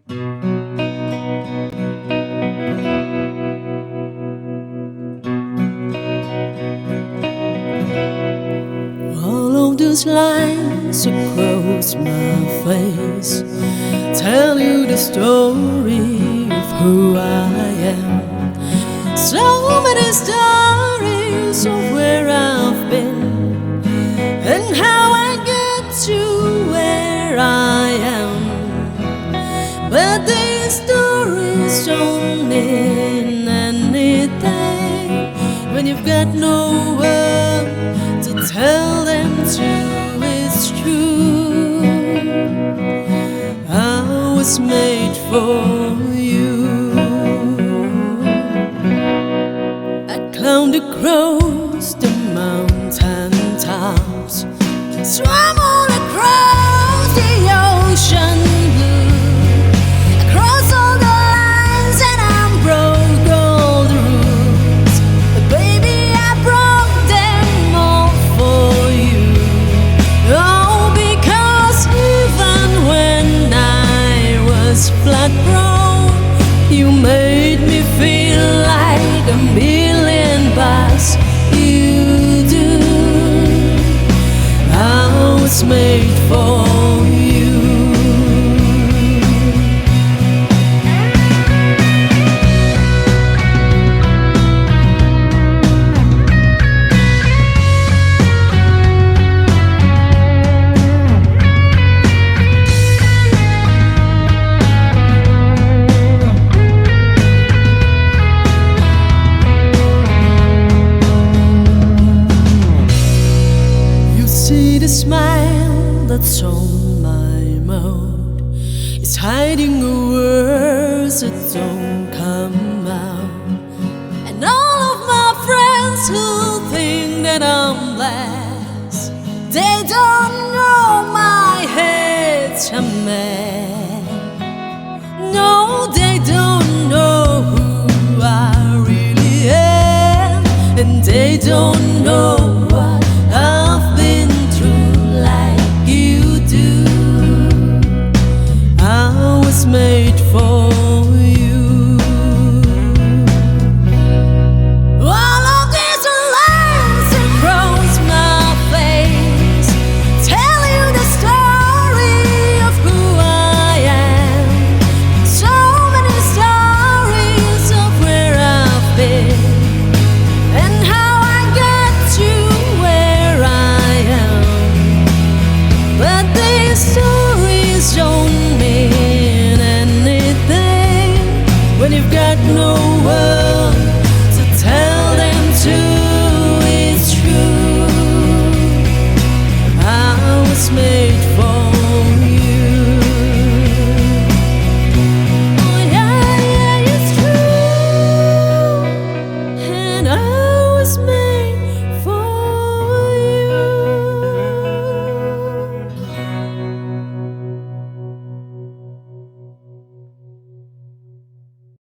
All of those lines across my face tell you the story of who I am. So many stories of where I've been and how I get to where I am. But these stories don't mean anything when you've got no one to tell them to. It's true, I was made for you. I climbed across the mountain tops, swam all across the ocean blue, across all the lines, and I broke all the rules. But baby, I broke them all for you. Oh, because even when I was flat broke, you made me feel like a million bucks. You do. I was made for you. See the smile that's on my mouth, it's hiding the words that don't come out. And all of my friends who think that I'm blessed, they don't know my head's a mess. No, they don't know who I really am, and they don't